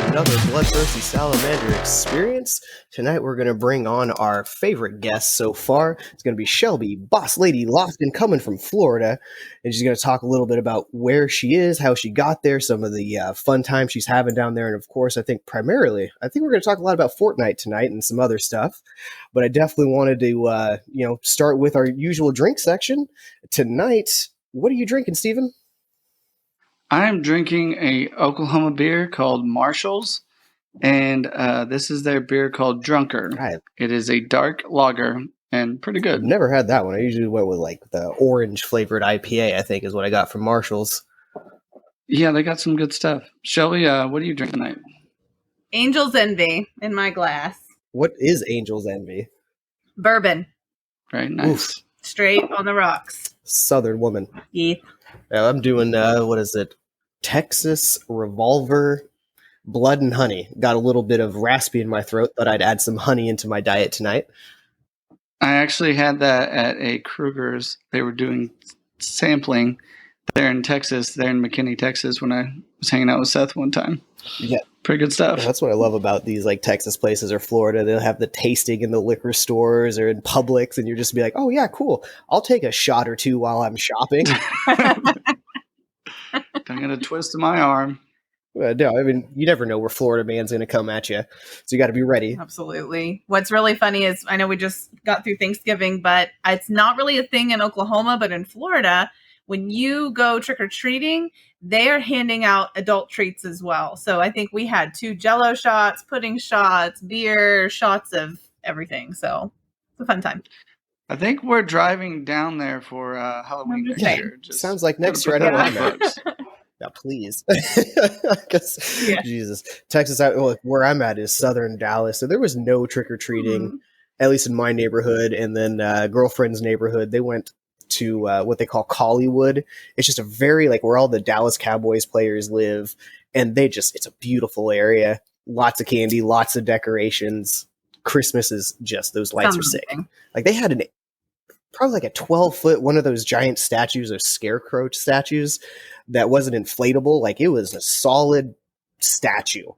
another Bloodthirsty Salamander experience. Tonight we're going to bring on our favorite guest so far. It's going to be Shelbi, boss lady Loftin, coming from Florida. And she's going to talk a little bit about where she is, how she got there, some of the fun time she's having down there. And of course, I think we're going to talk a lot about Fortnite tonight and some other stuff. But I definitely wanted to, start with our usual drink section. Tonight, what are you drinking, Steven? I'm drinking a Oklahoma beer called Marshall's, and this is their beer called Drunker. Right. It is a dark lager and pretty good. I've never had that one. I usually went with like the orange flavored IPA, I think is what I got from Marshall's. Yeah, they got some good stuff. Shelbi, what are you drinking tonight? Angel's Envy in my glass. What is Angel's Envy? Bourbon. Right, nice. Oof. Straight on the rocks. Southern woman. Yeah. I'm doing, Texas Revolver Blood and Honey. Got a little bit of raspy in my throat, but I'd add some honey into my diet tonight. I actually had that at a Kruger's. They were doing sampling there in Texas, there in McKinney, Texas, when I was hanging out with Seth one time. Yeah. Pretty good stuff. That's what I love about these like Texas places or Florida. They'll have the tasting in the liquor stores or in Publix, and you're just be like, oh yeah, cool. I'll take a shot or two while I'm shopping. Don't get a twist of my arm. No, I mean, you never know where Florida man's going to come at you. So you got to be ready. Absolutely. What's really funny is, I know we just got through Thanksgiving, but it's not really a thing in Oklahoma, but in Florida, when you go trick-or-treating, they are handing out adult treats as well. So I think we had 2 Jell-O shots, pudding shots, beer, shots of everything. So it's a fun time. Oh, I think we're driving down there for Halloween next year. Just sounds like next year. I know where I'm at. Yeah, please. Jesus. Texas, where I'm at is southern Dallas. So there was no trick-or-treating, at least in my neighborhood. And then girlfriend's neighborhood, they went to what they call Collywood. It's just a very, like, where all the Dallas Cowboys players live. And it's a beautiful area. Lots of candy, lots of decorations. Christmas is just, those lights are sick. Like, they had probably like a 12-foot, one of those giant statues or scarecrow statues that wasn't inflatable. Like, it was a solid statue.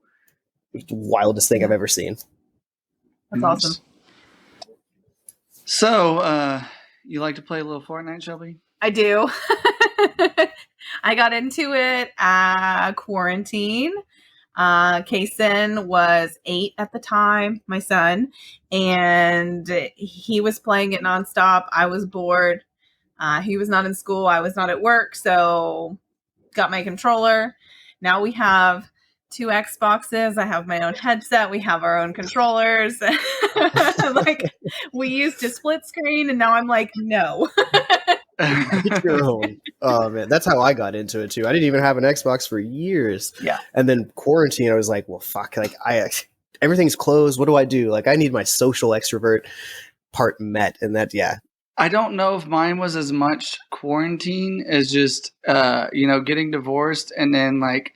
It was the wildest thing I've ever seen. That's awesome. So, you like to play a little Fortnite, Shelbi? I do. I got into it quarantine. Kason was 8 at the time, my son, and he was playing it nonstop. I was bored. He was not in school. I was not at work, so got my controller. Now we have 2 Xboxes. I have my own headset. We have our own controllers. Like, we used to split screen, and now I'm like, no. Get your own. Oh man, that's how I got into it too. I didn't even have an Xbox for years. Yeah. And then quarantine, I was like, well, fuck. Like, everything's closed. What do I do? Like, I need my social extrovert part met, and that, yeah. I don't know if mine was as much quarantine as just getting divorced and then like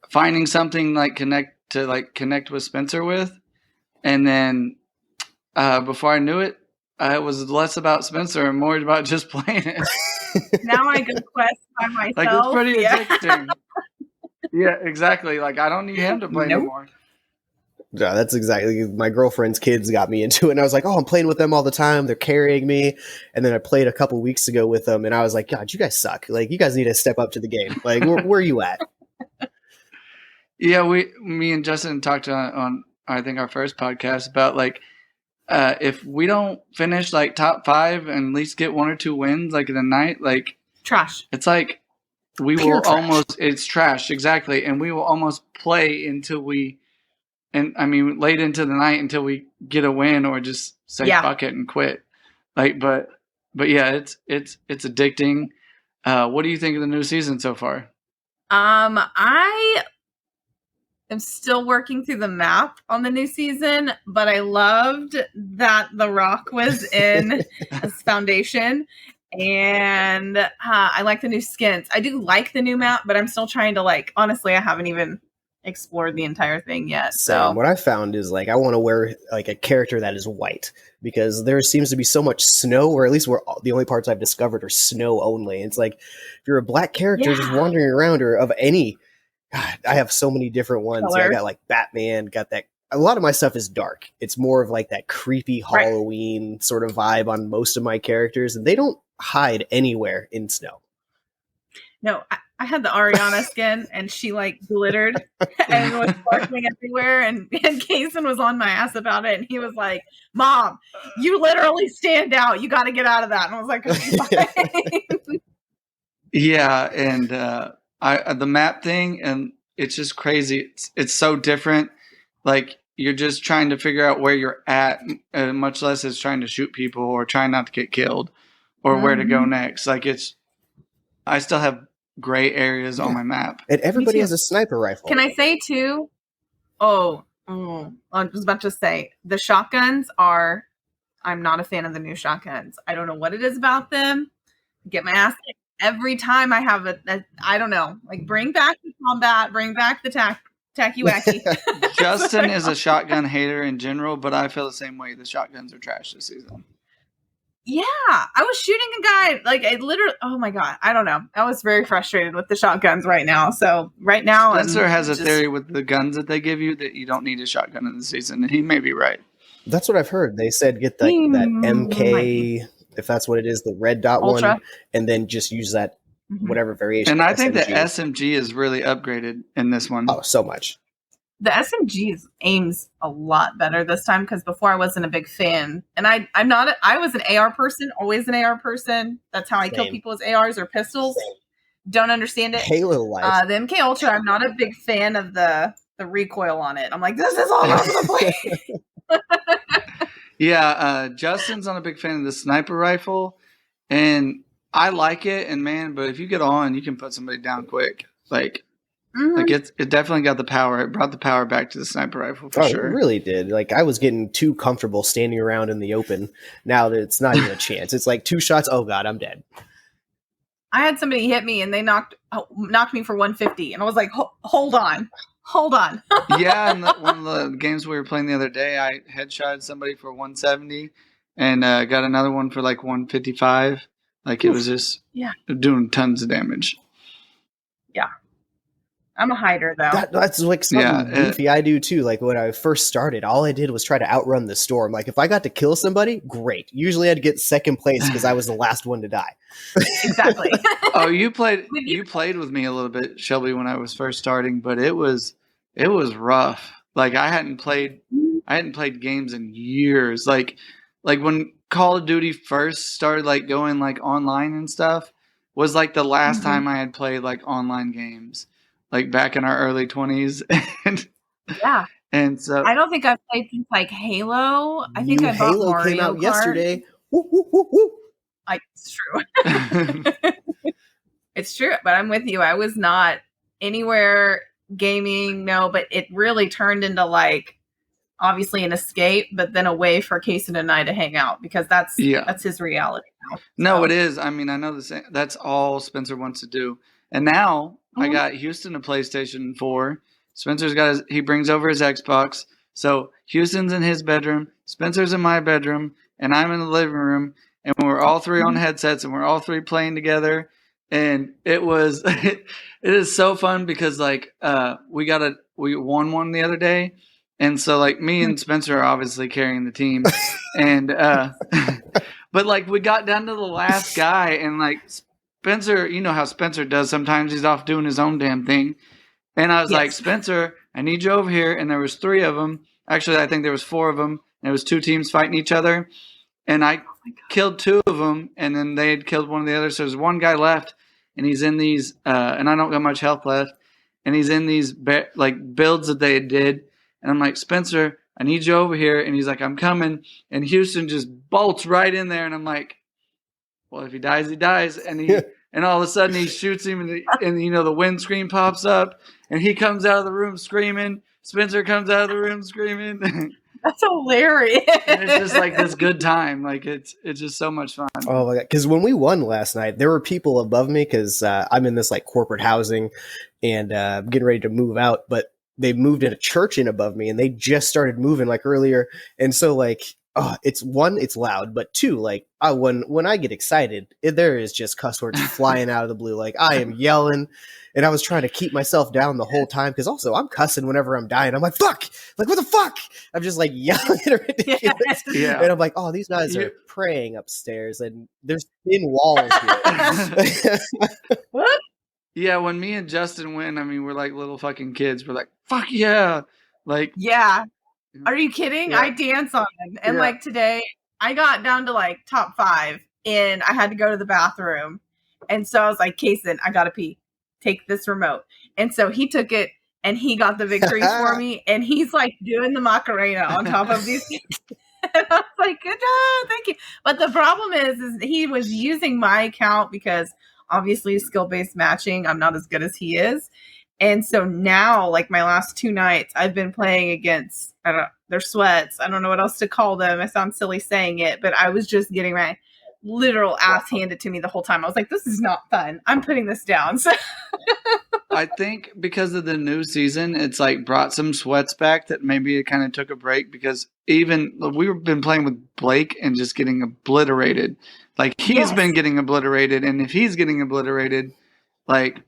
finding something like connect with Spencer with, and then before I knew it, it was less about Spencer and more about just playing it. Now I go quest by myself. Like, it's pretty addicting. Yeah, exactly. Like, I don't need him to play anymore. Yeah, that's exactly. My girlfriend's kids got me into it, and I was like, "Oh, I'm playing with them all the time. They're carrying me." And then I played a couple weeks ago with them, and I was like, "God, you guys suck. Like, you guys need to step up to the game. Like, where are you at?" Yeah, me and Justin talked on I think our first podcast about like if we don't finish like top 5 and at least get 1 or 2 wins like in a night, like trash. It's like we Pure will trash. almost. It's trash, exactly, and we will almost play until we. And I mean, late into the night until we get a win or just say fuck it and quit. Like, but yeah, it's addicting. What do you think of the new season so far? I am still working through the map on the new season, but I loved that The Rock was in as foundation. And I like the new skins. I do like the new map, but I'm still trying to honestly, I haven't even explored the entire thing yet. So what I found is I want to wear like a character that is white, because there seems to be so much snow, or at least the only parts I've discovered are snow only. It's like, if you're a black character just wandering around, or of any God, I have so many different ones. Color. Yeah, I got like Batman, got that. A lot of my stuff is dark. It's more of like that creepy Halloween sort of vibe on most of my characters, and they don't hide anywhere in snow. No, I had the Ariana skin, and she like glittered and was sparkling everywhere. And Kaysen was on my ass about it, and he was like, "Mom, you literally stand out. You got to get out of that." And I was like, "Okay." Yeah, and the map thing, and it's just crazy. It's so different. Like you're just trying to figure out where you're at, much less it's trying to shoot people or trying not to get killed or where to go next. Like I still have gray areas on my map. And everybody has a sniper rifle. Can I say too? I was about to say the shotguns are. I'm not a fan of the new shotguns. I don't know what it is about them. Get my ass kicked every time I have I don't know. Like bring back the combat, bring back the tacky wacky. Justin is a shotgun hater in general, but I feel the same way. The shotguns are trash this season. Yeah, I was shooting a guy. Like I literally. Oh my god, I don't know. I was very frustrated with the shotguns right now. So right now, Spencer has a theory with the guns that they give you that you don't need a shotgun in the season, and he may be right. That's what I've heard. They said get that MK, if that's what it is, the red dot Ultra one, and then just use that whatever variation. And I think the SMG is really upgraded in this one. Oh, so much. The SMG aims a lot better this time because before I wasn't a big fan, and I was an AR person, always an AR person. That's how I kill people as ARs or pistols. Same. Don't understand it. Halo life. The MK Ultra, I'm not a big fan of the recoil on it. I'm like, this is all over the place. Yeah, Justin's not a big fan of the sniper rifle, and I like it. And man, but if you get on, you can put somebody down quick. Like it definitely got the power. It brought the power back to the sniper rifle for sure. It really did. Like I was getting too comfortable standing around in the open. Now that it's not even a chance. It's like 2 shots. Oh god, I'm dead. I had somebody hit me and they knocked me for 150, and I was like, hold on. Yeah, and one of the games we were playing the other day, I headshotted somebody for 170 and got another one for like 155. Like it was just doing tons of damage. Yeah. I'm a hider, though. That's like something goofy I do, too. Like, when I first started, all I did was try to outrun the storm. Like, if I got to kill somebody, great. Usually I'd get second place because I was the last one to die. Exactly. Oh, you played with me a little bit, Shelbi, when I was first starting, but it was rough. Like, I hadn't played games in years. Like when Call of Duty first started, like, going, like, online and stuff, was, like, the last time I had played, like, online games. Like back in our early 20s. And so I don't think I've played since like Halo. I think I bought Halo Mario came out Kart yesterday. Woo, woo, woo, woo. It's true. It's true, but I'm with you. I was not anywhere gaming, no, but it really turned into like obviously an escape, but then a way for Kaysen and I to hang out because that's his reality now. No, it is. I mean, I know that's all Spencer wants to do. And now I got Houston a PlayStation 4. Spencer's he brings over his Xbox. So Houston's in his bedroom, Spencer's in my bedroom, and I'm in the living room. And we're all three on headsets and we're all three playing together. And it is so fun because like we won one the other day. And so like me and Spencer are obviously carrying the team. And but like we got down to the last guy and like Spencer, you know how Spencer does sometimes. He's off doing his own damn thing. And I was like, Spencer, I need you over here. And there was 3 of them. Actually, I think there was 4 of them. And it was 2 teams fighting each other. And I killed 2 of them. And then they had killed one of the others. So there's one guy left. And he's in these, and I don't got much health left. And he's in these like builds that they did. And I'm like, Spencer, I need you over here. And he's like, I'm coming. And Houston just bolts right in there. And I'm like, well, if he dies, he dies. And and all of a sudden he shoots him and you know, the windscreen pops up and he comes out of the room screaming. Spencer comes out of the room screaming. That's hilarious. And it's just like this good time. Like it's just so much fun. Oh my god. Because when we won last night, there were people above me because I'm in this like corporate housing and I'm getting ready to move out, but they moved in a church in above me and they just started moving like earlier. And so like it's loud, but two, like when I get excited, there is just cuss words flying out of the blue. Like I am yelling, and I was trying to keep myself down the whole time because also I'm cussing whenever I'm dying. I'm like fuck, like what the fuck? I'm just like yelling ridiculous, Yeah. and I'm like, oh, these guys are praying upstairs, and there's thin walls here. What? Yeah, when me and Justin win, I mean, we're like little fucking kids. We're like, fuck yeah. Like, yeah. Are you kidding? Yeah. I dance on them. And Yeah. like today, I got down to like top 5 and I had to go to the bathroom. And so I was like, Kaysen, I gotta pee. Take this remote. And so he took it and he got the victory for me. And he's like doing the Macarena on top of these things. And I was like, good job, thank you. But the problem is he was using my account because obviously skill-based matching, I'm not as good as he is. And so now, like my last 2 nights, I've been playing against, they're sweats. I don't know what else to call them. I sound silly saying it, but I was just getting my literal ass handed to me the whole time. I was like, this is not fun. I'm putting this down. So I think because of the new season, it's like brought some sweats back that maybe it kind of took a break because even we've been playing with Blake and just getting obliterated. Like he's been getting obliterated, and if he's getting obliterated, like,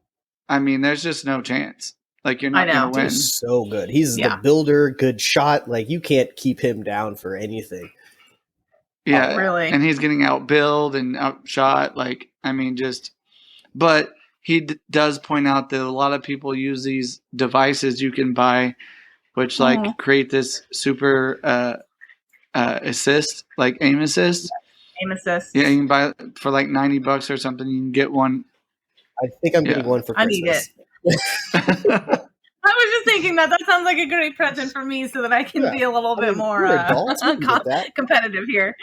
I mean, there's just no chance. Like you're not going to win. He's so good. He's the builder, good shot. Like you can't keep him down for anything. Yeah, really. And he's getting outbilled and outshot. Like, I mean, but he does point out that a lot of people use these devices you can buy, which like create this super assist, like aim assist. Aim assist. Yeah, you can buy it for like $90 or something. You can get one. I think I'm getting one for Christmas. I need it. I was just thinking that sounds like a great present for me so that I can be a little bit more competitive here.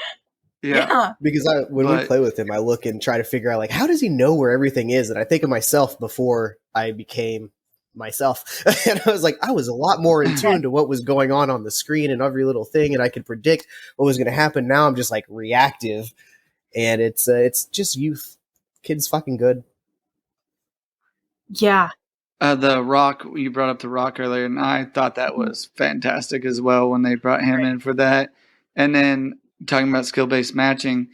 Yeah. Because when we play with him, I look and try to figure out, like, how does he know where everything is? And I think of myself before I became myself. And I was like, I was a lot more in tune to what was going on the screen and every little thing, and I could predict what was going to happen. Now I'm just, like, reactive. And it's just youth. Kid's fucking good. Yeah. The Rock, you brought up the Rock earlier, and I thought that was fantastic as well when they brought him in for that. And then talking about skill-based matching,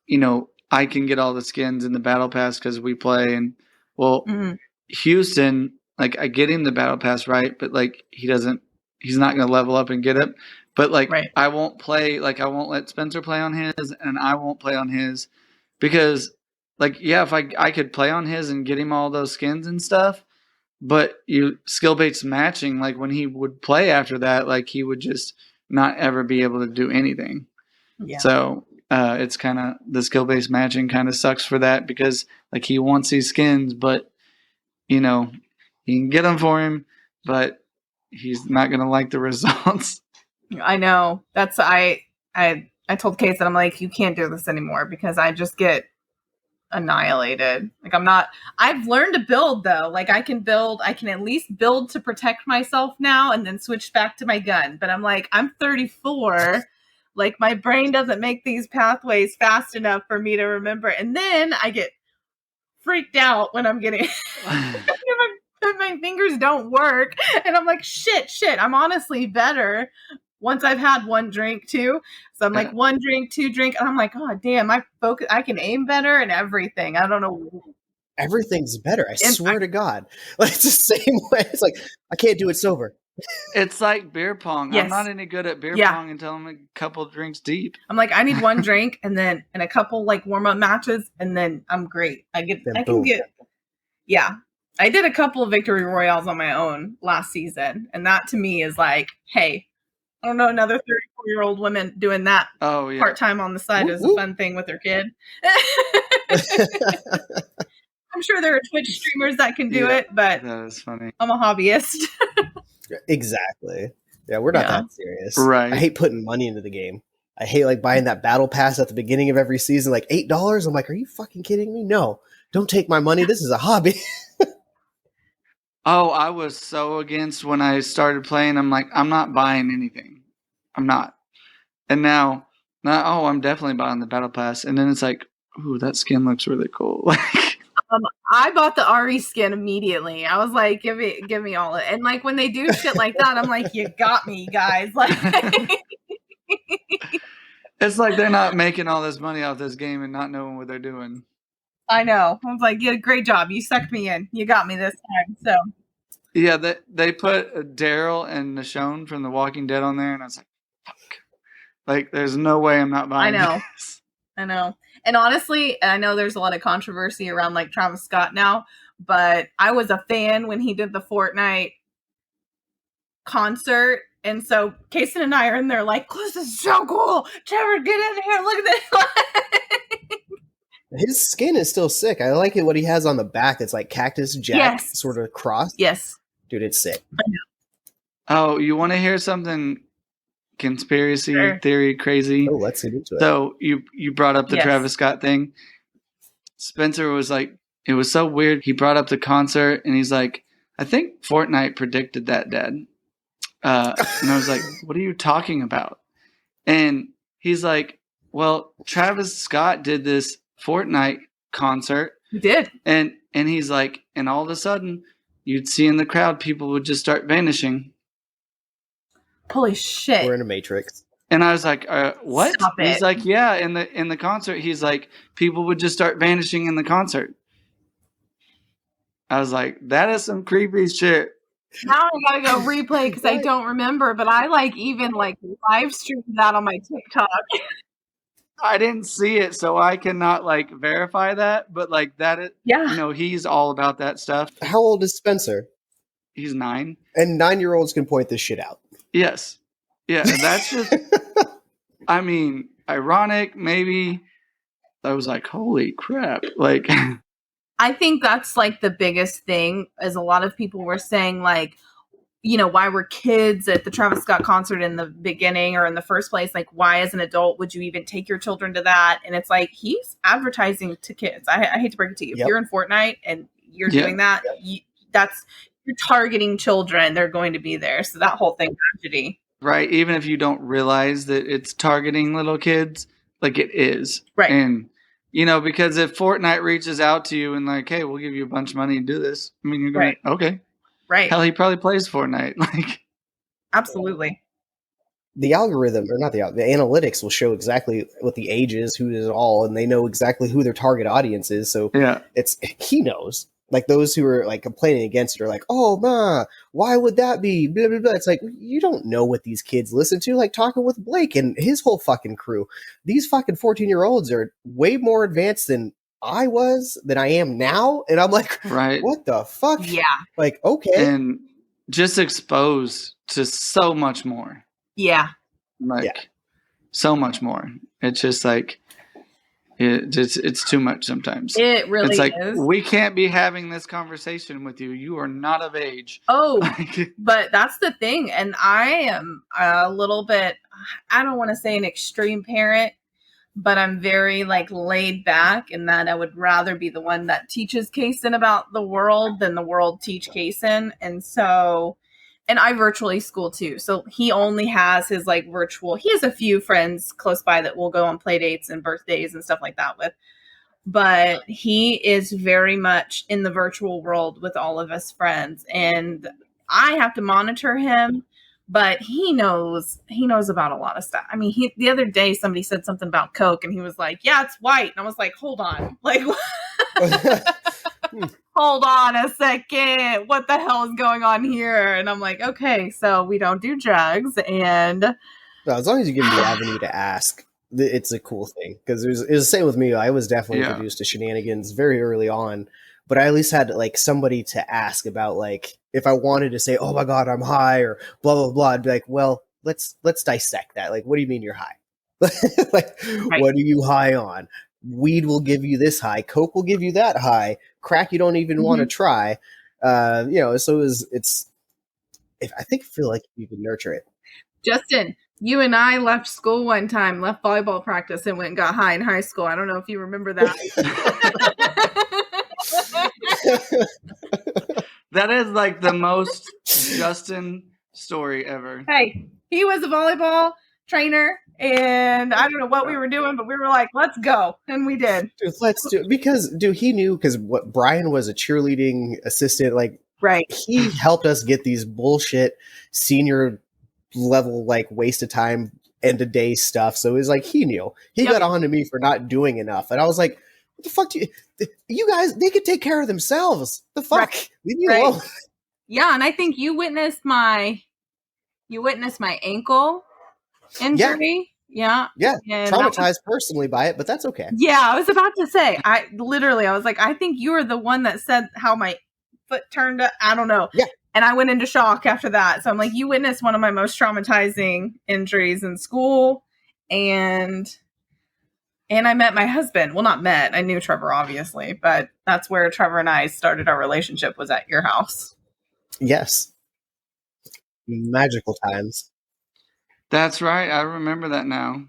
you know, I can get all the skins in the Battle Pass because we play. And, well, Houston, like, I get him the Battle Pass, right? But, like, he's not going to level up and get it. But, like, I won't play, like, I won't let Spencer play on his, and I won't play on his because, like, yeah, if I could play on his and get him all those skins and stuff, but skill-based matching, like when he would play after that, like he would just not ever be able to do anything. Yeah. So it's kind of the skill-based matching kind of sucks for that because like he wants these skins, but you know you can get them for him, but he's not going to like the results. I know. That's I told Case that I'm like, you can't do this anymore because I just get annihilated. Like I've learned to build though. Like I can at least build to protect myself now and then switch back to my gun. But I'm like, I'm 34. Like my brain doesn't make these pathways fast enough for me to remember. And then I get freaked out when I'm getting my fingers don't work. And I'm like, shit. I'm honestly better once I've had one drink too. So I'm like 1 drink, 2 drink. And I'm like, oh damn, I can aim better and everything. I don't know. Everything's better. I swear to God. Like it's the same way. It's like, I can't do it sober. It's like beer pong. Yes. I'm not any good at beer pong until I'm a couple drinks deep. I'm like, I need 1 drink and a couple like warm up matches. And then I'm great. I did a couple of victory royales on my own last season. And that to me is like, hey, I don't know, another 34-year-old woman doing that part-time on the side is a fun thing with their kid. I'm sure there are Twitch streamers that can do it, but that is funny. I'm a hobbyist. Exactly. Yeah, we're not that serious. Right. I hate putting money into the game. I hate like buying that battle pass at the beginning of every season, like $8. I'm like, are you fucking kidding me? No, don't take my money. This is a hobby. Oh, I was so against when I started playing. I'm like, I'm not buying anything. I'm not. And now, I'm definitely buying the battle pass. And then it's like, ooh, that skin looks really cool. Like, I bought the Ari skin immediately. I was like, give me all of it. And like when they do shit like that, I'm like, you got me, guys. Like, It's like they're not making all this money off this game and not knowing what they're doing. I know. I was like, yeah, great job. You sucked me in. You got me this time. So Yeah, they put Daryl and Michonne from The Walking Dead on there, and I was like, fuck. Like, there's no way I'm not buying this. I know. And honestly, I know there's a lot of controversy around like Travis Scott now, but I was a fan when he did the Fortnite concert. And so Kason and I are in there like, this is so cool. Trevor, get in here. Look at this. His skin is still sick. I like it what he has on the back. It's like Cactus Jack sort of cross. Yes. Dude, it's sick. Oh, you want to hear something conspiracy theory crazy? Oh, let's get into it. So you brought up the Travis Scott thing. Spencer was like, it was so weird. He brought up the concert and he's like, I think Fortnite predicted that, Dad. And I was like, what are you talking about? And he's like, well, Travis Scott did this Fortnite concert. He did. And he's like, and all of a sudden you'd see in the crowd, people would just start vanishing. Holy shit. We're in a Matrix. And I was like, what? Stop it. He's like, yeah, in the concert, he's like, people would just start vanishing in the concert. I was like, that is some creepy shit. Now I gotta go replay because I don't remember, but I like even like live streamed that on my TikTok. I didn't see it, so I cannot like verify that, but like that is, you know, he's all about that stuff. How old is Spencer? He's 9. And 9-year-olds can point this shit out. Yes. Yeah, that's just, I mean, ironic, maybe. I was like, holy crap. Like, I think that's like the biggest thing, as a lot of people were saying, like, you know, why were kids at the Travis Scott concert in the beginning or in the first place? Like, why as an adult would you even take your children to that? And it's like, he's advertising to kids. I hate to break it to you. If you're in Fortnite and you're doing that, you're targeting children. They're going to be there. So that whole thing, tragedy. Right. Even if you don't realize that it's targeting little kids, like it is. Right. And, you know, because if Fortnite reaches out to you and like, hey, we'll give you a bunch of money and do this. I mean, you're going, okay. Right. Hell, he probably plays Fortnite. Like, absolutely. The algorithm, or not the analytics will show exactly what the age is, who is all, and they know exactly who their target audience is. So he knows. Like those who are like complaining against it are like, oh, ma, why would that be? Blah, blah, blah. It's like, you don't know what these kids listen to. Like talking with Blake and his whole fucking crew. These fucking 14-year-olds are way more advanced than I am now. And I'm like, what the fuck? Yeah. Like, okay. And just exposed to so much more. Yeah. Like, so much more. It's just like, it's too much sometimes. It really it's like, is. We can't be having this conversation with you. You are not of age. Oh, but that's the thing. And I am a little bit, I don't want to say an extreme parent, but I'm very like laid back in that I would rather be the one that teaches Kason about the world than the world teach Kason. And so, and I virtually school too. So he only has his like virtual, he has a few friends close by that will go on play dates and birthdays and stuff like that with, but he is very much in the virtual world with all of his friends. And I have to monitor him, but he knows about a lot of stuff. I mean, the other day somebody said something about Coke and he was like, yeah, it's white. And I was like, hold on. Like, hold on a second. What the hell is going on here? And I'm like, okay, so we don't do drugs. And no, as long as you give them the avenue to ask, it's a cool thing. Because it was the same with me. I was definitely introduced to shenanigans very early on. But I at least had like somebody to ask about, like, if I wanted to say, oh my God, I'm high or blah, blah, blah. I'd be like, well, let's dissect that. Like, what do you mean you're high? Like, what are you high on? Weed will give you this high. Coke will give you that high. Crack you don't even want to try. You know, so I feel like you can nurture it. Justin, you and I left school one time, left volleyball practice and went and got high in high school. I don't know if you remember that. That is like the most Justin story ever. Hey, he was a volleyball trainer and I don't know what we were doing, but we were like, let's go. And we did. Dude, let's do it. Because, dude, he knew, because what Brian was a cheerleading assistant, like, he helped us get these bullshit senior level, like, waste of time end of day stuff. So it was like he knew. He got on to me for not doing enough. And I was like, what the fuck do you guys, they could take care of themselves. The fuck? Right. Leave me alone. Yeah, and I think you witnessed my ankle injury. Yeah. And traumatized personally by it, but that's okay. Yeah, I was about to say, I was like, I think you were the one that said how my foot turned up. I don't know. Yeah. And I went into shock after that. So I'm like, you witnessed one of my most traumatizing injuries in school. And I met my husband. Well, not met. I knew Trevor, obviously. But that's where Trevor and I started our relationship, was at your house. Yes. Magical times. That's right. I remember that now.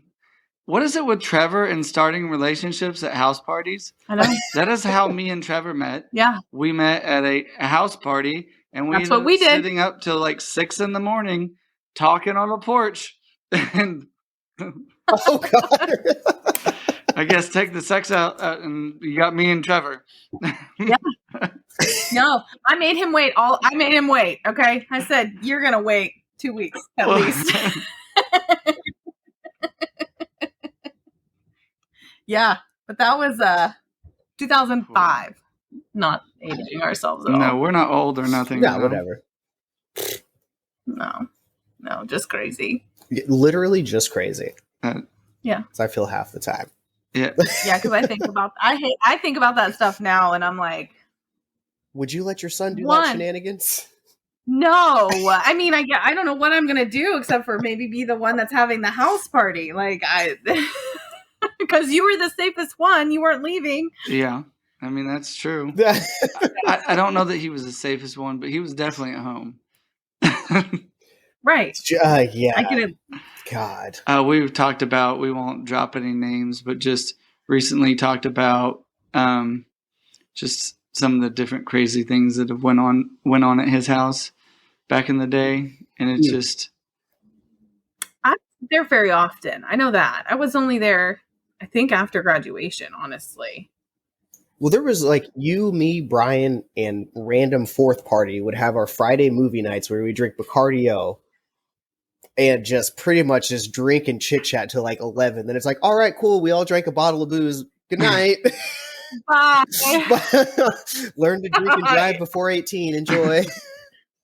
What is it with Trevor and starting relationships at house parties? I know. That is how me and Trevor met. Yeah. We met at a house party, and That's what we did. Sitting up till like 6 a.m, talking on a porch. And oh God. I guess take the sex out, and you got me and Trevor. Yeah. No, I made him wait. I made him wait. Okay, I said you're gonna wait 2 weeks at least. Yeah, but that was 2005. Not aging ourselves at all. No, we're not old or nothing. Yeah, whatever. No, just crazy. Literally just crazy. Yeah. So I feel half the time. Yeah. Yeah, because I think about that stuff now, and I'm like, would you let your son do that shenanigans? No, I mean, I don't know what I'm gonna do except for maybe be the one that's having the house party. Like because you were the safest one, you weren't leaving. Yeah, I mean that's true. I don't know that he was the safest one, but he was definitely at home. Right. Yeah. God. We've talked about, we won't drop any names, but just recently talked about just some of the different crazy things that have went on at his house back in the day, and it's just. I'm there very often. I know that. I was only there, I think, after graduation. Honestly. Well, there was like you, me, Brian, and random fourth party would have our Friday movie nights where we drink Bacardi-O and just pretty much just drink and chit chat till like 11. Then it's like, all right, cool. We all drank a bottle of booze. Good night. Bye. Learn to drink and drive before 18. Enjoy.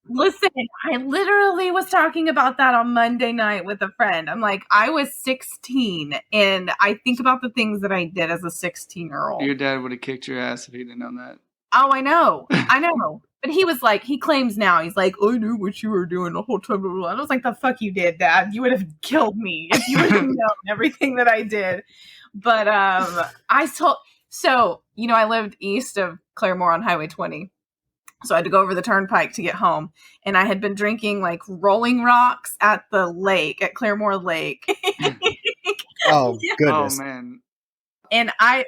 Listen, I literally was talking about that on Monday night with a friend. I'm like, I was 16, and I think about the things that I did as a 16-year-old. Your dad would have kicked your ass if he didn't know that. Oh, I know. But he was like, he claims now, he's like, I knew what you were doing the whole time. And I was like, the fuck you did, Dad. You would have killed me if you would have known everything that I did. But so, I lived east of Claremore on Highway 20. So I had to go over the turnpike to get home. And I had been drinking like Rolling Rocks at the lake, at Claremore Lake. Oh, goodness. Oh, man. And I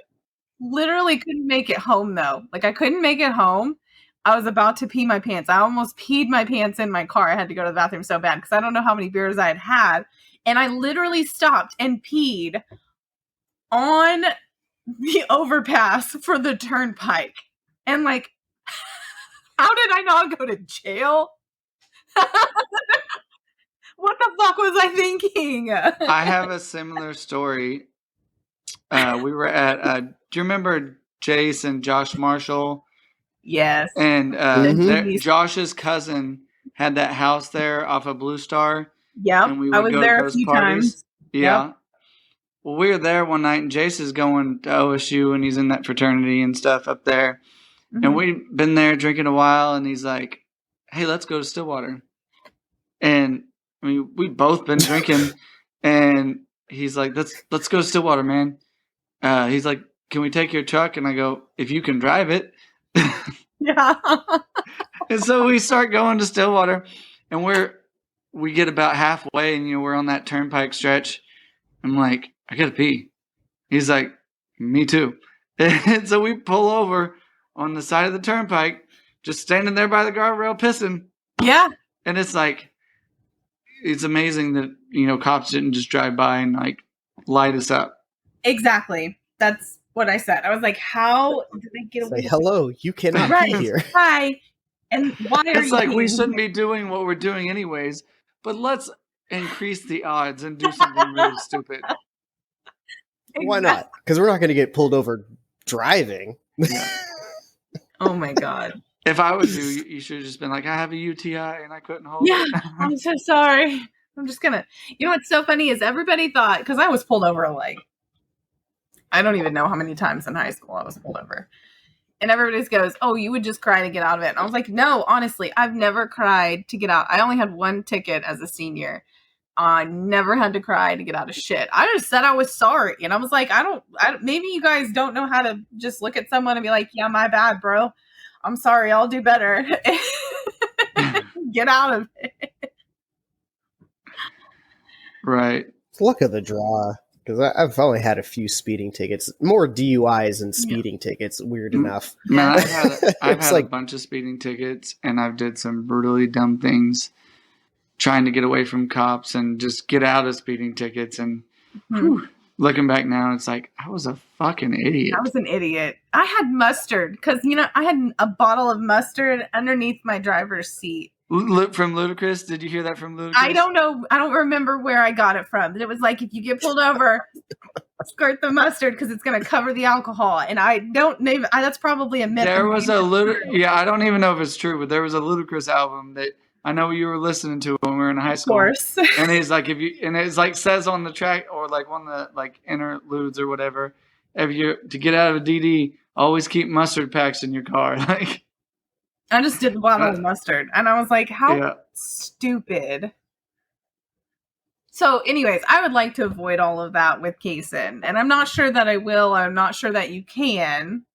literally couldn't make it home, though. Like, I couldn't make it home. I was about to pee my pants. I almost peed my pants in my car. I had to go to the bathroom so bad because I don't know how many beers I had had. And I literally stopped and peed on the overpass for the turnpike. And like, how did I not go to jail? What the fuck was I thinking? I have a similar story. We were at, do you remember Jace and Josh Marshall? Yes. And Josh's cousin had that house there off of Blue Star. Yep. And we would I was go there to a those few parties. times. Yeah. Yep. Well, we were there one night, and Jace is going to OSU, and he's in that fraternity and stuff up there. Mm-hmm. And we'd been there drinking a while, and he's like, hey, let's go to Stillwater. And I mean, we've both been drinking, and he's like, let's go to Stillwater, man. He's like, can we take your truck? And I go, if you can drive it. Yeah. And so we start going to Stillwater, and we get about halfway, and we're on that turnpike stretch. I'm like, I gotta pee. He's like, me too. And so we pull over on the side of the turnpike, just standing there by the guardrail pissing. Yeah. And it's like, it's amazing that, cops didn't just drive by and like light us up. Exactly. That's what I said. I was like, how did they get away? Say, hello, you cannot be here. Hi. And why are you? It's like, we shouldn't be doing what we're doing anyways, but let's increase the odds and do something really stupid. Why not? Because we're not going to get pulled over driving. Yeah. Oh my God. If I was you should have just been like, I have a UTI and I couldn't hold Yeah, it. I'm so sorry. I'm just gonna. You know what's so funny is everybody thought, because I was pulled over like, I don't even know how many times in high school I was pulled over. And everybody just goes, oh, you would just cry to get out of it. And I was like, no, honestly, I've never cried to get out. I only had one ticket as a senior. I never had to cry to get out of shit. I just said I was sorry. And I was like, maybe you guys don't know how to just look at someone and be like, yeah, my bad, bro. I'm sorry. I'll do better. Get out of it. Right. It's luck of the draw. Because I've only had a few speeding tickets, more DUIs and speeding tickets. Weird enough. Man, I've had like a bunch of speeding tickets, and I've did some brutally dumb things, trying to get away from cops and just get out of speeding tickets. And whew, looking back now, it's like I was a fucking idiot. I was an idiot. I had mustard because I had a bottle of mustard underneath my driver's seat. From Ludacris? Did you hear that from Ludacris? I don't know. I don't remember where I got it from. But it was like, if you get pulled over, squirt the mustard because it's going to cover the alcohol. And I don't name. That's probably a myth. There was yeah, I don't even know if it's true, but there was a Ludacris album that I know you were listening to when we were in high school. Of course. And it's like it's like says on the track or like one of the like interludes or whatever, to get out of a DD, always keep mustard packs in your car. Like. I just did a bottle of mustard. And I was like, how stupid. So anyways, I would like to avoid all of that with Kaysen. And I'm not sure that I will. I'm not sure that you can.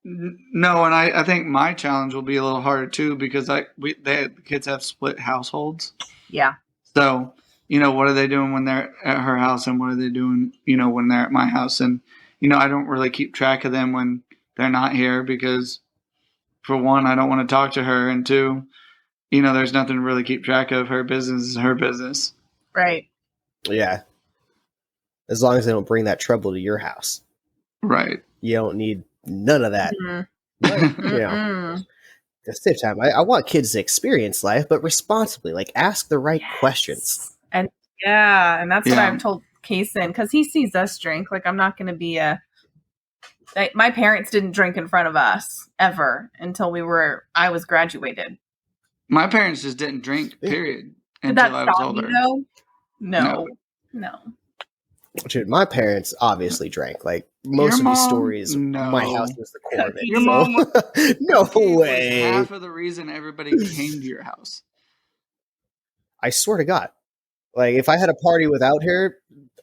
No, and I think my challenge will be a little harder too because the kids have split households. Yeah. So, what are they doing when they're at her house and what are they doing, when they're at my house? And, I don't really keep track of them when they're not here because for one, I don't want to talk to her. And two, there's nothing to really keep track of. Her business is her business. Right. Yeah. As long as they don't bring that trouble to your house. Right. You don't need none of that. Mm-hmm. At the same time, I want kids to experience life, but responsibly. Like, ask the right questions. And that's what I've told Kaysen, because he sees us drink. Like, I'm not going to be my parents didn't drink in front of us ever until I was graduated. My parents just didn't drink, period, until I was older. No. Dude, my parents obviously drank. Like, most of these stories, my house was the core of it. Your mom no way. Was half of the reason everybody came to your house. I swear to God. Like, if I had a party without her,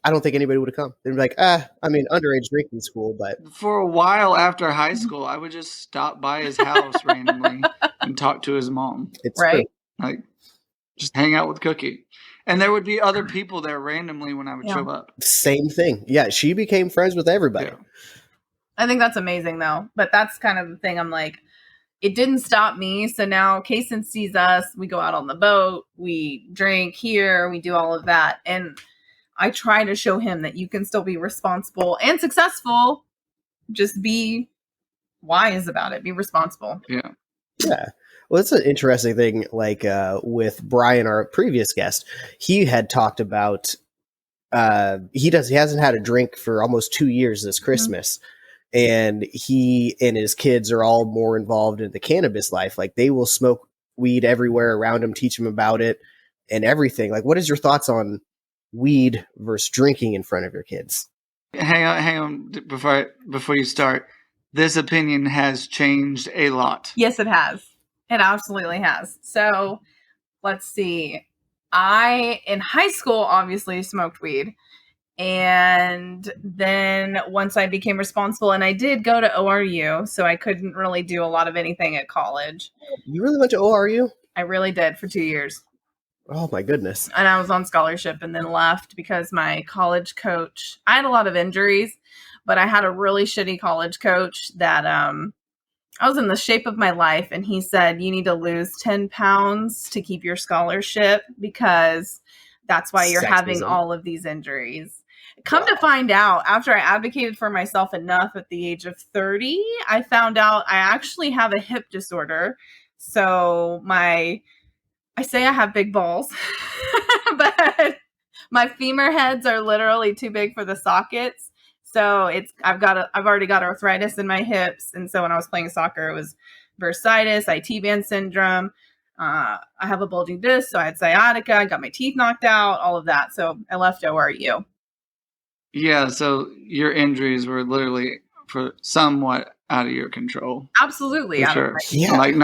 I don't think anybody would have come. They'd be like, underage drinking is cool, but... For a while after high school, I would just stop by his house randomly and talk to his mom. It's right. Like, just hang out with Cookie. And there would be other people there randomly when I would show up. Same thing. Yeah, she became friends with everybody. Yeah. I think that's amazing, though. But that's kind of the thing. I'm like, it didn't stop me. So now Kaysen sees us. We go out on the boat. We drink here. We do all of that. And I try to show him that you can still be responsible and successful. Just be wise about it. Be responsible. Yeah. Yeah. Well, it's an interesting thing. Like with Brian, our previous guest, he had talked about he hasn't had a drink for almost 2 years this Christmas. Mm-hmm. And he and his kids are all more involved in the cannabis life. Like, they will smoke weed everywhere around him, teach him about it and everything. Like, what is your thoughts on weed versus drinking in front of your kids? Hang on before you start. This opinion has changed a lot. Yes, it has. It absolutely has. So let's see. I, in high school, obviously smoked weed. And then once I became responsible, and I did go to ORU, so I couldn't really do a lot of anything at college. You really went to ORU? I really did for 2 years. Oh, my goodness. And I was on scholarship and then left because my college coach, I had a lot of injuries, but I had a really shitty college coach that I was in the shape of my life. And he said, you need to lose 10 pounds to keep your scholarship because that's why you're having all of these injuries. Come to find out, after I advocated for myself enough at the age of 30, I found out I actually have a hip disorder. So my I say I have big balls, but my femur heads are literally too big for the sockets. So I've already got arthritis in my hips. And so when I was playing soccer, it was bursitis, IT-band syndrome. I have a bulging disc, so I had sciatica. I got my teeth knocked out, all of that. So I left ORU. Yeah, so your injuries were literally for somewhat out of your control. Absolutely. For sure. Yeah. Like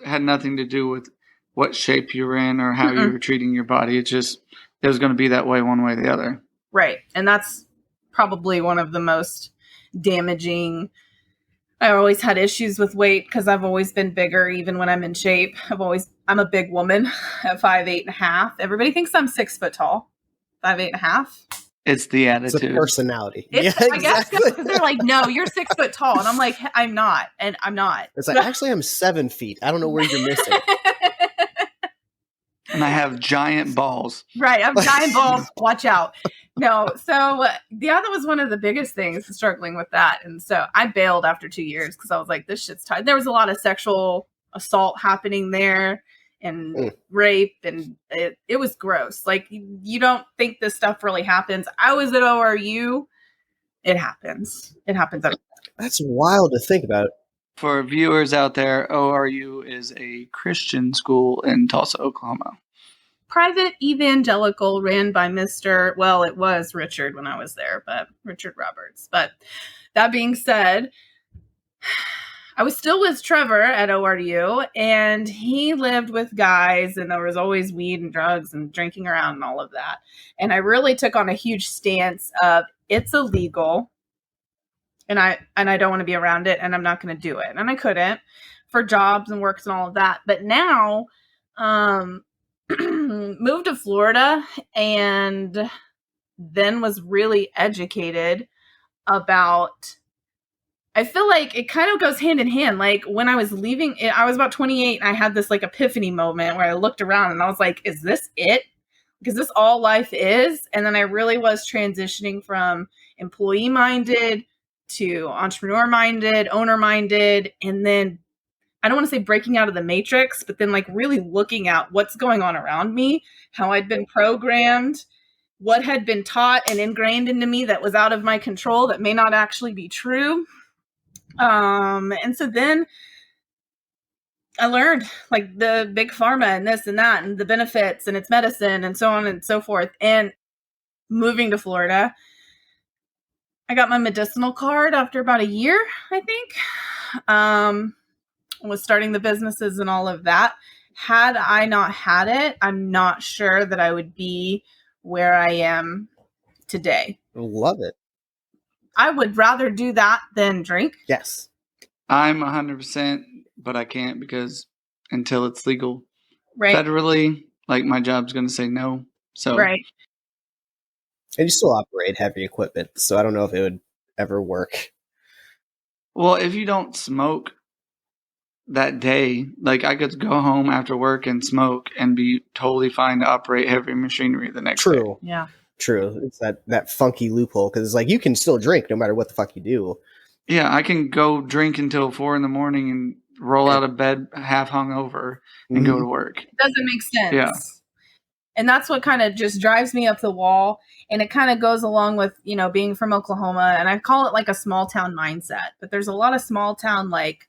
had nothing to do with what shape you were in or how you were treating your body. It was going to be that way one way or the other. Right. And that's probably one of the most damaging. I always had issues with weight because I've always been bigger, even when I'm in shape. I'm a big woman at 5'8.5". Everybody thinks I'm 6 foot tall. 5'8.5". It's the attitude. It's a personality. I guess because they're like, no, you're 6 foot tall. And I'm like, I'm not. And I'm not. It's like, actually, I'm 7 feet. I don't know where you're missing. And I have giant balls. Right. I have giant balls. Watch out. No. So that was one of the biggest things, struggling with that. And so I bailed after 2 years because I was like, this shit's tight. There was a lot of sexual assault happening there and rape. And it was gross. Like, you don't think this stuff really happens. I was at ORU. It happens. It happens. That's wild to think about. For viewers out there, ORU is a Christian school in Tulsa, Oklahoma. Private evangelical, ran by it was Richard when I was there, but Richard Roberts. But that being said, I was still with Trevor at ORU, and he lived with guys, and there was always weed and drugs and drinking around and all of that. And I really took on a huge stance of it's illegal. And I don't want to be around it, and I'm not going to do it. And I couldn't for jobs and works and all of that. But now, moved to Florida and then was really educated about, I feel like it kind of goes hand in hand. Like when I was leaving, I was about 28 and I had this like epiphany moment where I looked around and I was like, is this it? Is this all life is? And then I really was transitioning from employee minded to entrepreneur minded, owner minded, and then I don't want to say breaking out of the matrix, but then like really looking at what's going on around me, how I'd been programmed, what had been taught and ingrained into me that was out of my control, that may not actually be true. And so then I learned like the big pharma and this and that and the benefits and its medicine and so on and so forth. And moving to Florida, I got my medicinal card after about a year, I think. Was starting the businesses and all of that. Had I not had it, I'm not sure that I would be where I am today. Love it. I would rather do that than drink. Yes. I'm 100%, but I can't because until it's legal federally, like my job's going to say no. So right. And you still operate heavy equipment, so I don't know if it would ever work. Well, if you don't smoke that day, like I could go home after work and smoke and be totally fine to operate heavy machinery the next day. Yeah. True. It's that funky loophole because it's like you can still drink no matter what the fuck you do. Yeah, I can go drink until 4 a.m. and roll out of bed half hungover and go to work. It doesn't make sense. Yeah. And that's what kind of just drives me up the wall. And it kind of goes along with, being from Oklahoma. And I call it like a small town mindset. But there's a lot of small town, like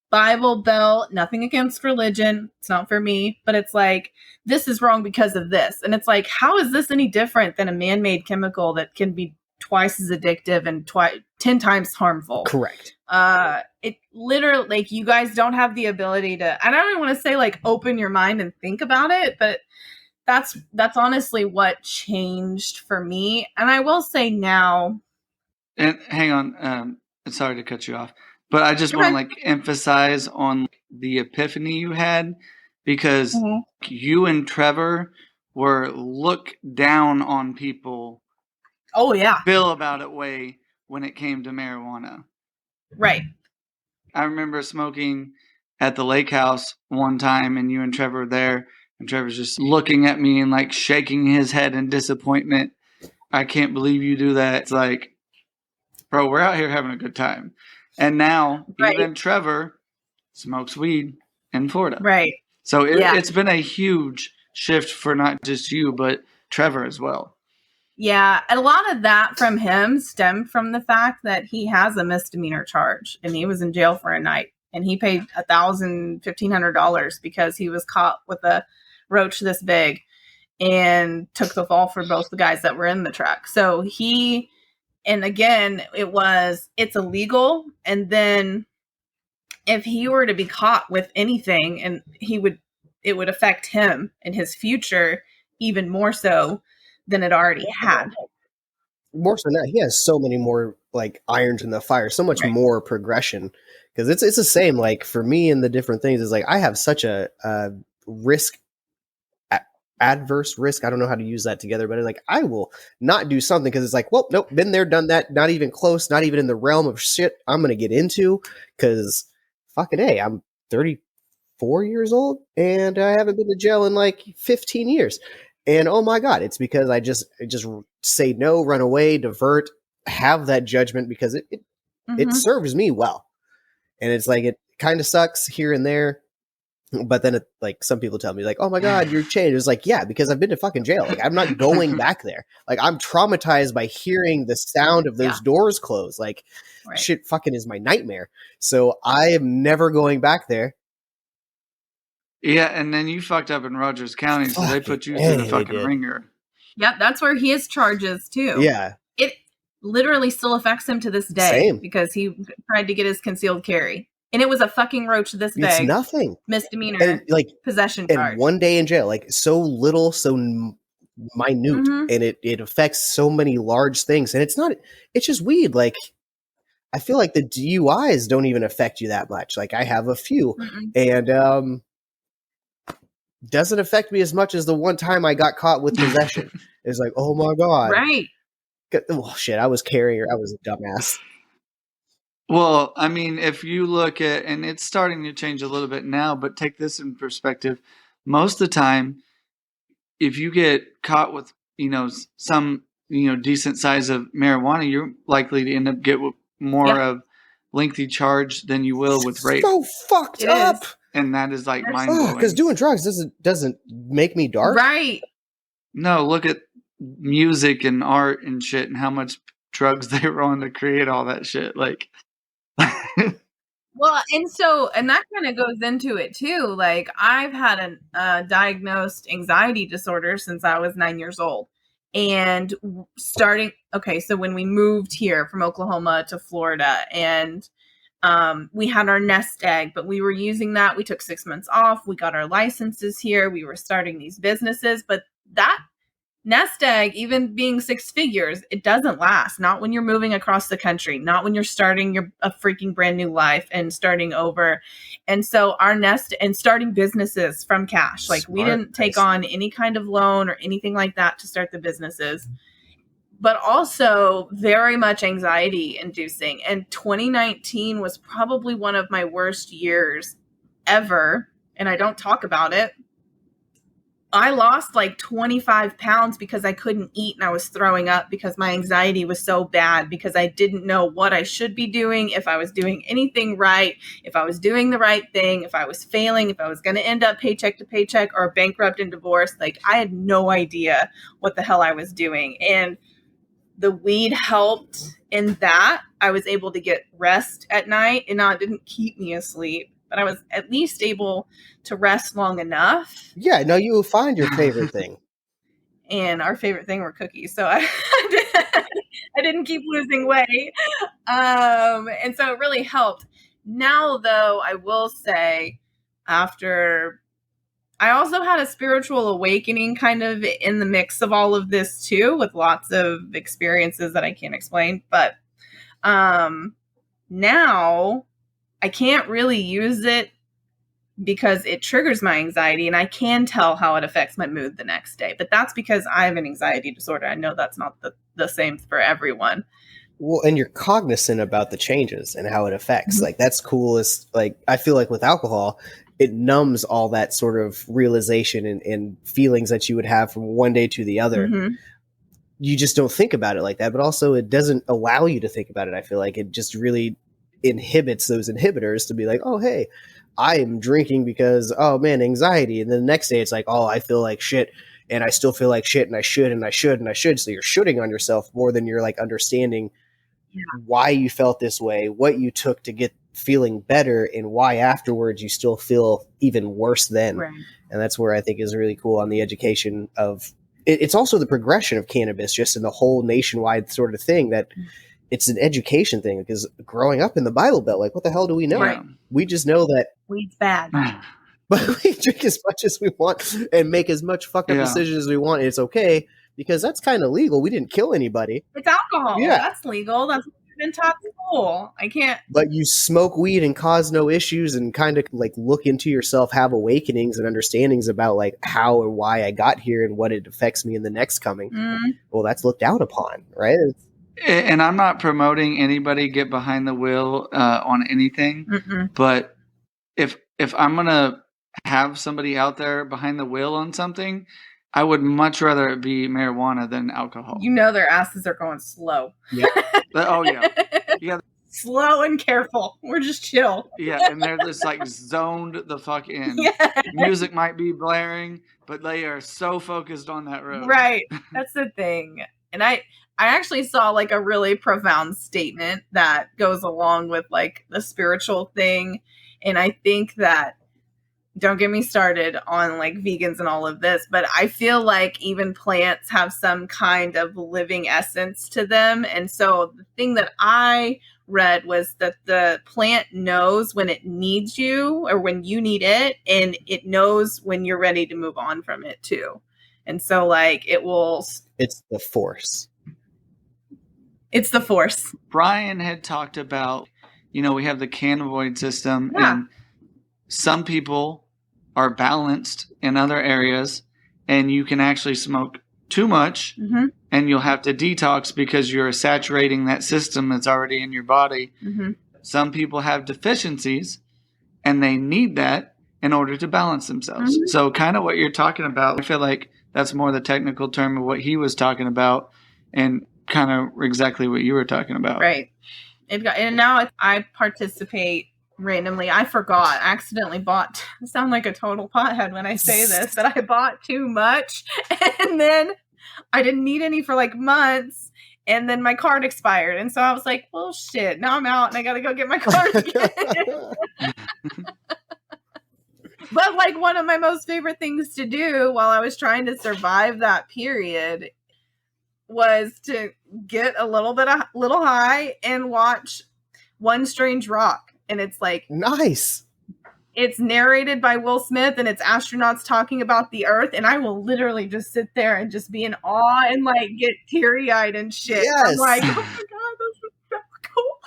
Bible Belt, nothing against religion. It's not for me. But it's like, this is wrong because of this. And it's like, how is this any different than a man-made chemical that can be twice as addictive and 10 times harmful? Correct. It literally, like, you guys don't have the ability to, and I don't even want to say like open your mind and think about it, but that's honestly what changed for me. And I will say now, and hang on, sorry to cut you off, but I just want to like emphasize on the epiphany you had, because you and Trevor were look down on people. Oh yeah. Feel about it way when it came to marijuana. Right. I remember smoking at the lake house one time and you and Trevor were there and Trevor's just looking at me and like shaking his head in disappointment. I can't believe you do that. It's like, bro, we're out here having a good time. And now even Trevor smokes weed in Florida. Right. So Yeah. it's been a huge shift for not just you, but Trevor as well. Yeah, a lot of that from him stemmed from the fact that he has a misdemeanor charge, and he was in jail for a night, and he paid $1,500 because he was caught with a roach this big and took the fall for both the guys that were in the truck. So he, and again, it's illegal, and then if he were to be caught with anything, and it would affect him and his future even more so than it already had. More so now, he has so many more like irons in the fire, so much more progression. Because it's the same. Like for me and the different things is like I have such a adverse risk. I don't know how to use that together, but like I will not do something because it's like, well, nope, been there, done that, not even close, not even in the realm of shit I'm gonna get into. Because fucking A, I'm 34 years old and I haven't been to jail in like 15 years. And oh my God, it's because I just say no, run away, divert, have that judgment because it serves me well. And it's like, it kind of sucks here and there. But then it, like some people tell me like, oh my God, you're changed. It's like, yeah, because I've been to fucking jail. Like I'm not going back there. Like I'm traumatized by hearing the sound of those doors close. Like shit fucking is my nightmare. So I am never going back there. Yeah, and then you fucked up in Rogers County, so they put you through the fucking ringer. Yep, that's where he has charges too. Yeah. It literally still affects him to this day because he tried to get his concealed carry. And it was a fucking roach this big. It's nothing. Misdemeanor and, like possession and charge. 1 day in jail, like so little, so minute, and it affects so many large things. And it's just weird. Like I feel like the DUIs don't even affect you that much. Like I have a few, and doesn't affect me as much as the one time I got caught with possession. It's like, oh my God. Right. Oh shit, I was carrying her. I was a dumbass. Well, I mean, if you look at, and it's starting to change a little bit now, but take this in perspective. Most of the time, if you get caught with, some, decent size of marijuana, you're likely to end up get more of lengthy charge than you will with rape. So fucked up. And that is like mind blowing. Because doing drugs doesn't make me dark. Right. No, look at music and art and shit and how much drugs they were on to create all that shit. Like, well, and that kind of goes into it too. Like I've had a diagnosed anxiety disorder since I was 9 years old. And so when we moved here from Oklahoma to Florida, and we had our nest egg, but we were using that. We took 6 months off. We got our licenses here. We were starting these businesses, but that nest egg, even being 6 figures, it doesn't last. Not when you're moving across the country, not when you're starting a freaking brand new life and starting over. And so starting businesses from cash, like we didn't take on any kind of loan or anything like that to start the businesses. But also very much anxiety inducing. And 2019 was probably one of my worst years ever. And I don't talk about it. I lost like 25 pounds because I couldn't eat and I was throwing up because my anxiety was so bad, because I didn't know what I should be doing, if I was doing anything right, if I was doing the right thing, if I was failing, if I was going to end up paycheck to paycheck or bankrupt and divorced. Like I had no idea what the hell I was doing. And the weed helped in that. I was able to get rest at night, and it didn't keep me asleep, but I was at least able to rest long enough. Yeah, no, you will find your favorite thing. And our favorite thing were cookies. So I didn't keep losing weight. And so it really helped. Now, though, I will say I also had a spiritual awakening kind of in the mix of all of this too, with lots of experiences that I can't explain. But now I can't really use it because it triggers my anxiety, and I can tell how it affects my mood the next day. But that's because I have an anxiety disorder. I know that's not the same for everyone. Well, and you're cognizant about the changes and how it affects. Like that's cool. Like I feel like with alcohol, it numbs all that sort of realization and feelings that you would have from one day to the other. You just don't think about it like that, but also it doesn't allow you to think about it. I feel like it just really inhibits those inhibitors to be like, oh, hey, I'm drinking because, oh man, anxiety. And then the next day it's like, oh, I feel like shit and I still feel like shit and I should and I should and I should. So you're shooting on yourself more than you're like understanding why you felt this way, what you took to get feeling better, and why afterwards you still feel even worse then. Right. And that's where I think is really cool on the education of it's also the progression of cannabis just in the whole nationwide sort of thing, that it's an education thing, because growing up in the Bible Belt, like, what the hell do we know? Right. We just know that weed's bad. But we drink as much as we want and make as much fucked up decisions as we want. And it's okay because that's kind of legal. We didn't kill anybody. It's alcohol. Yeah. That's legal. That's what we've been taught in school. I can't. But you smoke weed and cause no issues and kind of like look into yourself, have awakenings and understandings about like how or why I got here and what it affects me in the next coming. Well, that's looked out upon, right? And I'm not promoting anybody get behind the wheel on anything. But if I'm going to have somebody out there behind the wheel on something, I would much rather it be marijuana than alcohol. You know their asses are going slow. Yeah. Oh, yeah. Yeah. Slow and careful. We're just chill. Yeah, and they're just like zoned the fuck in. Yeah. Music might be blaring, but they are so focused on that road. Right. That's the thing. And I actually saw like a really profound statement that goes along with like the spiritual thing. And I think that, don't get me started on like vegans and all of this, but I feel like even plants have some kind of living essence to them. And so the thing that I read was that the plant knows when it needs you or when you need it, and it knows when you're ready to move on from it too. And so like it's the force. It's the force. Brian had talked about, we have the cannabinoid system, and some people are balanced in other areas, and you can actually smoke too much and you'll have to detox because you're saturating that system that's already in your body. Some people have deficiencies and they need that in order to balance themselves. So kind of what you're talking about, I feel like that's more the technical term of what he was talking about, and kind of exactly what you were talking about. Right. And now I participate randomly. I forgot. I accidentally bought. I sound like a total pothead when I say this, but I bought too much, and then I didn't need any for like months, and then my card expired, and so I was like, well, shit, now I'm out and I gotta go get my card again. But like one of my most favorite things to do while I was trying to survive that period was to get a little high and watch One Strange Rock. And it's like nice. It's narrated by Will Smith, and it's astronauts talking about the Earth. And I will literally just sit there and just be in awe and like get teary eyed and shit. Yes. I'm like, oh my god, this is so cool.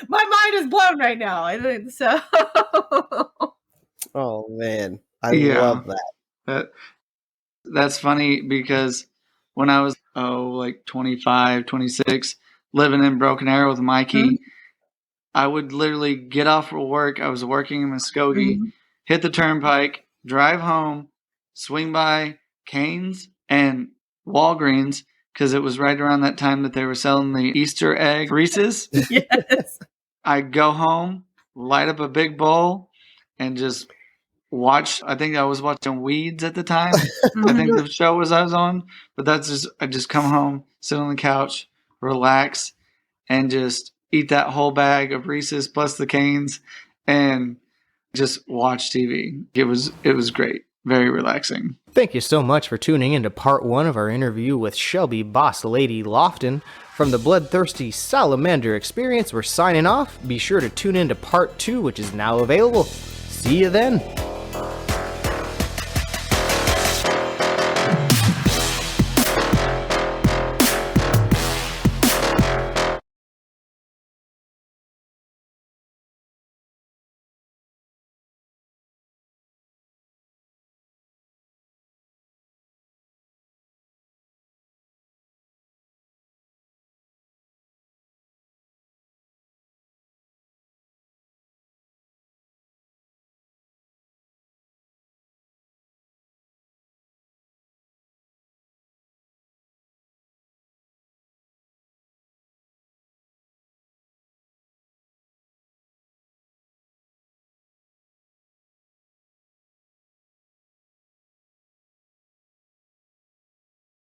My mind is blown right now. I think so. Oh man, I love that. That's funny because when I was like 25, 26, living in Broken Arrow with Mikey. I would literally get off of work. I was working in Muskogee, hit the turnpike, drive home, swing by Cane's and Walgreens, because it was right around that time that they were selling the Easter egg Reese's. Yes. I'd go home, light up a big bowl, and just watch. I think I was watching Weeds at the time. I think the show I was on. But I just come home, sit on the couch, relax, and just eat that whole bag of Reese's plus the Canes and just watch TV. It was great. Very relaxing. Thank you so much for tuning into part 1 of our interview with Shelbi Boss Lady Loftin from the Bloodthirsty Salamander Experience. We're signing off. Be sure to tune into part 2, which is now available. See you then.